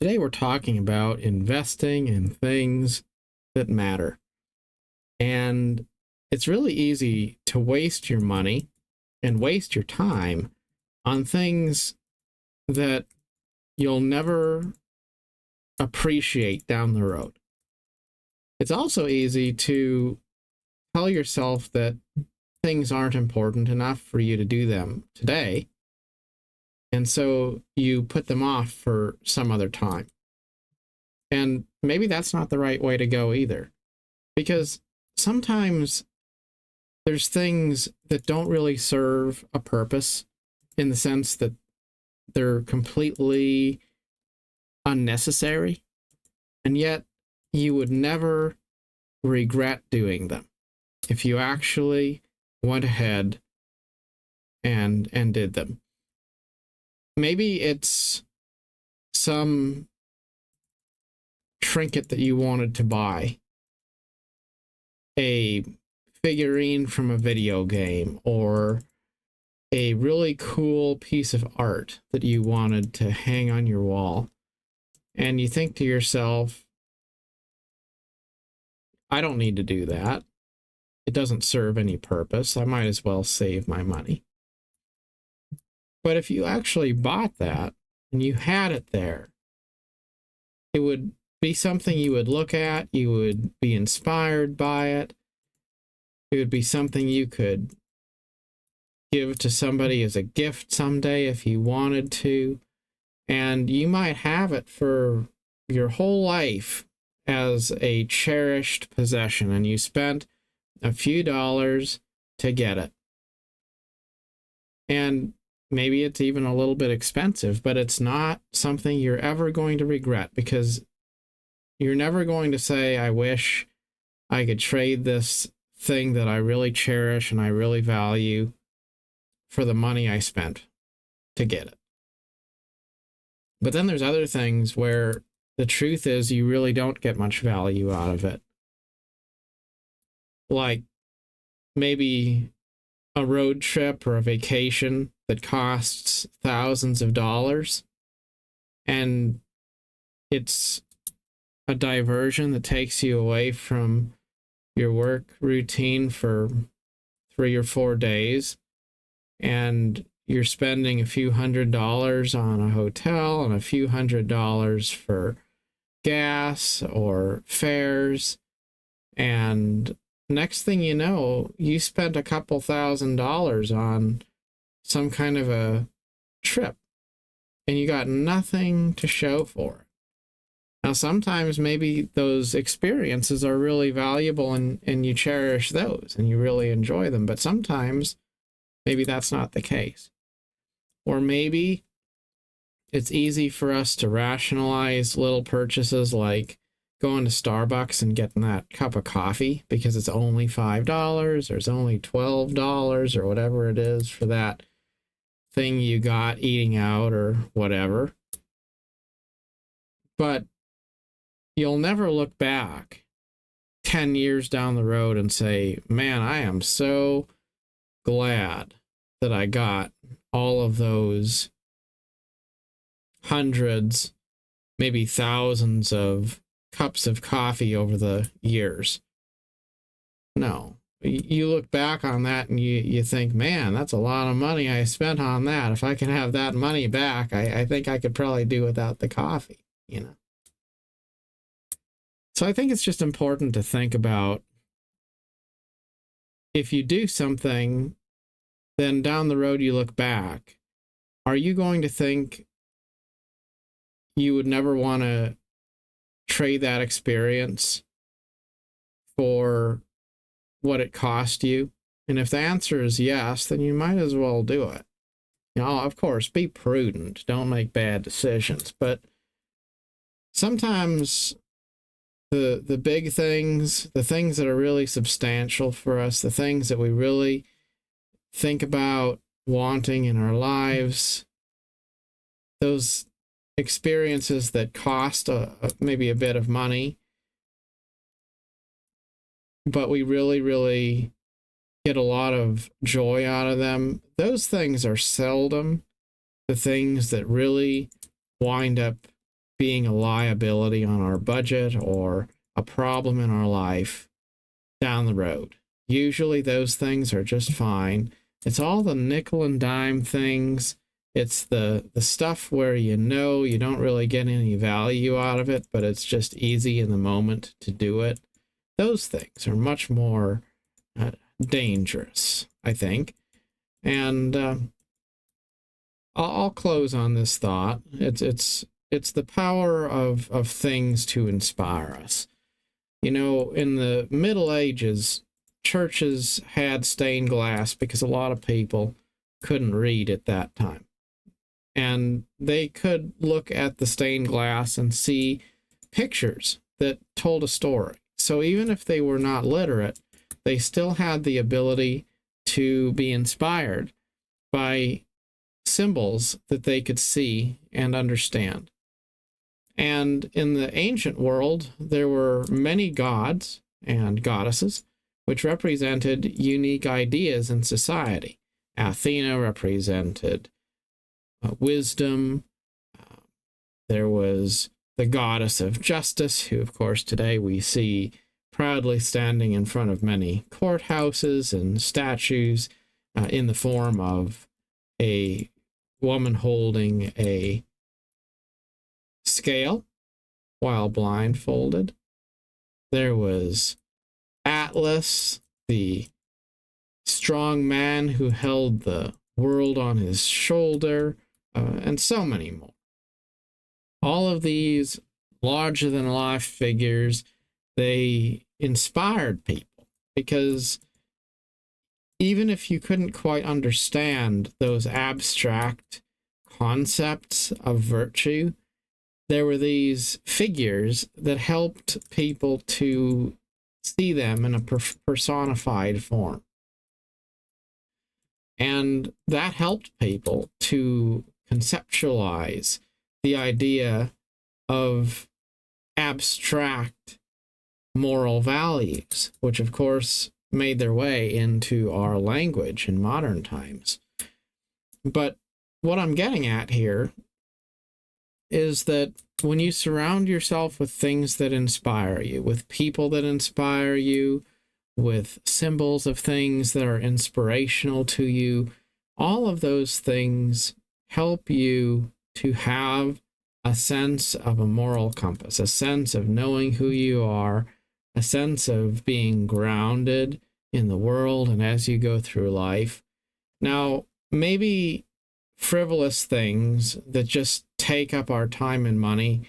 Today we're talking about investing in things that matter. And it's really easy to waste your money and waste your time on things that you'll never appreciate down the road. It's also easy to tell yourself that things aren't important enough for you to do them today. And so you put them off for some other time. And maybe that's not the right way to go either, because sometimes there's things that don't really serve a purpose in the sense that they're completely unnecessary, and yet you would never regret doing them if you actually went ahead and did them. Maybe it's some trinket that you wanted to buy, a figurine from a video game, or a really cool piece of art that you wanted to hang on your wall. And you think to yourself, I don't need to do that. It doesn't serve any purpose. I might as well save my money. But if you actually bought that and you had it there, it would be something you would look at, you would be inspired by it. It would be something you could give to somebody as a gift someday if you wanted to. And you might have it for your whole life as a cherished possession, and you spent a few dollars to get it. And maybe it's even a little bit expensive, but it's not something you're ever going to regret, because you're never going to say, I wish I could trade this thing that I really cherish and I really value for the money I spent to get it. But then there's other things where the truth is you really don't get much value out of it. Like maybe a road trip or a vacation that costs thousands of dollars, and it's a diversion that takes you away from your work routine for 3 or 4 days, and you're spending a few $100s on a hotel and a few $100s for gas or fares, and next thing you know, you spent a couple $1,000s on some kind of a trip, and you got nothing to show for it. Now, sometimes maybe those experiences are really valuable and you cherish those and you really enjoy them, but sometimes maybe that's not the case. Or maybe it's easy for us to rationalize little purchases like going to Starbucks and getting that cup of coffee because it's only $5 or it's only $12 or whatever it is for that thing you got eating out or whatever. But you'll never look back 10 years down the road and say, man, I am so glad that I got all of those hundreds, maybe thousands of cups of coffee over the years. No, you look back on that and you think, man, that's a lot of money I spent on that. If I can have that money back, I think I could probably do without the coffee, you know? So I think it's just important to think about, if you do something, then down the road you look back, are you going to think you would never want to trade that experience for what it cost you? And if the answer is yes, then you might as well do it. You know, of course, be prudent. Don't make bad decisions. But sometimes the big things, the things that are really substantial for us, the things that we really think about wanting in our lives, those experiences that cost maybe a bit of money, but we really, really get a lot of joy out of them, those things are seldom the things that really wind up being a liability on our budget or a problem in our life down the road. Usually those things are just fine. It's all the nickel and dime things. It's the stuff where you don't really get any value out of it, but it's just easy in the moment to do it. Those things are much more dangerous, I think. And I'll close on this thought. It's the power of things to inspire us. You know, in the Middle Ages, churches had stained glass because a lot of people couldn't read at that time. And they could look at the stained glass and see pictures that told a story. So even if they were not literate, they still had the ability to be inspired by symbols that they could see and understand. And in the ancient world, there were many gods and goddesses which represented unique ideas in society. Athena represented wisdom. There was the goddess of justice, who, of course, today we see proudly standing in front of many courthouses and statues in the form of a woman holding a scale while blindfolded. There was Atlas, the strong man who held the world on his shoulder, and so many more. All of these larger-than-life figures, they inspired people because even if you couldn't quite understand those abstract concepts of virtue, there were these figures that helped people to see them in a personified form. And that helped people to conceptualize the idea of abstract moral values, which of course made their way into our language in modern times. But what I'm getting at here is that when you surround yourself with things that inspire you, with people that inspire you, with symbols of things that are inspirational to you, all of those things help you to have a sense of a moral compass, a sense of knowing who you are, a sense of being grounded in the world and as you go through life. Now, maybe frivolous things that just take up our time and money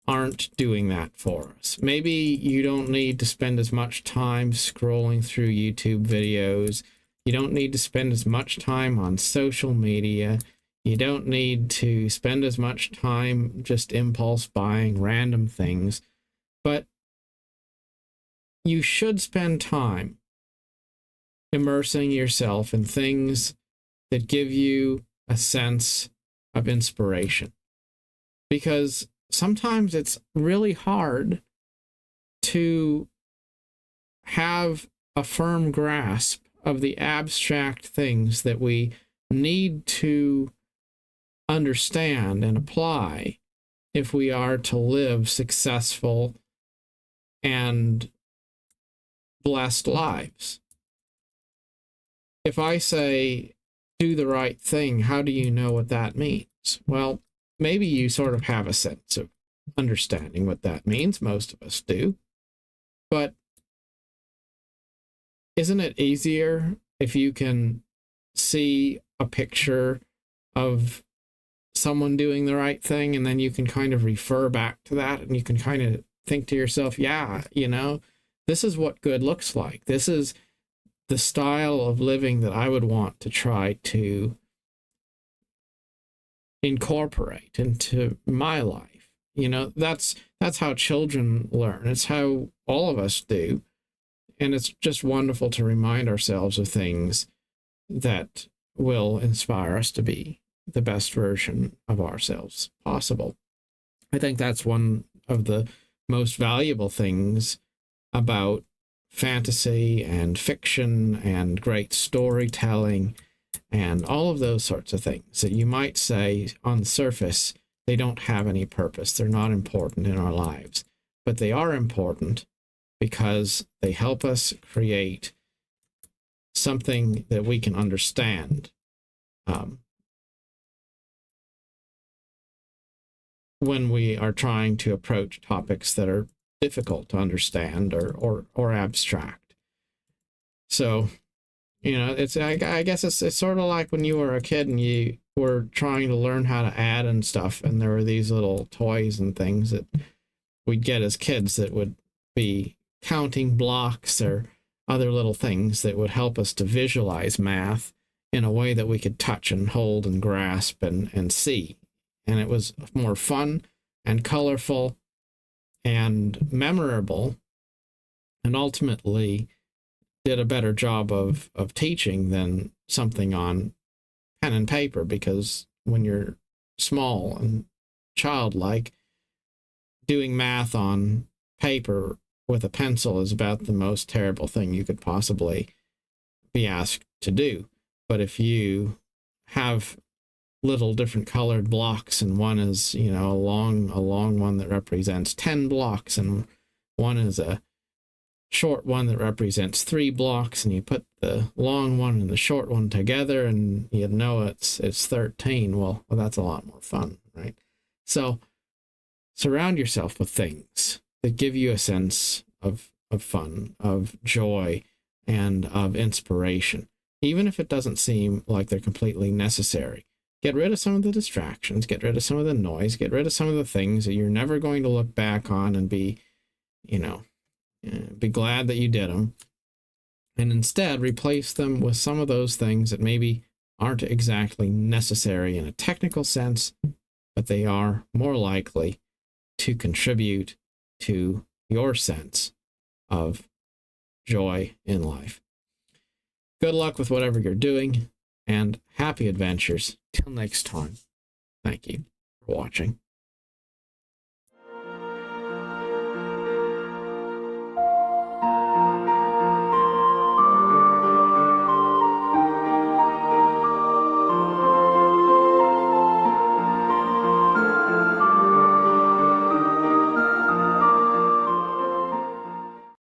aren't doing that for us. Maybe you don't need to spend as much time scrolling through YouTube videos. You don't need to spend as much time on social media. You don't need to spend as much time just impulse buying random things. But you should spend time immersing yourself in things that give you a sense of inspiration. Because sometimes it's really hard to have a firm grasp of the abstract things that we need to understand and apply if we are to live successful and blessed lives. If I say, do the right thing, how do you know what that means? Well, maybe you sort of have a sense of understanding what that means. Most of us do. But isn't it easier if you can see a picture of someone doing the right thing and then you can kind of refer back to that and you can kind of think to yourself, yeah, this is what good looks like. This is the style of living that I would want to try to incorporate into my life. That's how children learn. It's how all of us do. And it's just wonderful to remind ourselves of things that will inspire us to be the best version of ourselves possible. I think that's one of the most valuable things about fantasy and fiction and great storytelling and all of those sorts of things that you might say on the surface they don't have any purpose. They're not important in our lives, but they are important because they help us create something that we can understand. When we are trying to approach topics that are difficult to understand or abstract. So, it's I guess it's sort of like when you were a kid and you were trying to learn how to add and stuff, and there were these little toys and things that we'd get as kids that would be counting blocks or other little things that would help us to visualize math in a way that we could touch and hold and grasp and see. And it was more fun and colorful and memorable, and ultimately did a better job of teaching than something on pen and paper, because when you're small and childlike, doing math on paper with a pencil is about the most terrible thing you could possibly be asked to do. But if you have little different colored blocks, and one is, a long one that represents 10 blocks, and one is a short one that represents 3 blocks, and you put the long one and the short one together and it's 13. Well, that's a lot more fun, right? So surround yourself with things that give you a sense of fun, of joy, and of inspiration, even if it doesn't seem like they're completely necessary. Get rid of some of the distractions, get rid of some of the noise, get rid of some of the things that you're never going to look back on and be glad that you did them. And instead replace them with some of those things that maybe aren't exactly necessary in a technical sense, but they are more likely to contribute to your sense of joy in life. Good luck with whatever you're doing, and happy adventures. Till next time. Thank you for watching.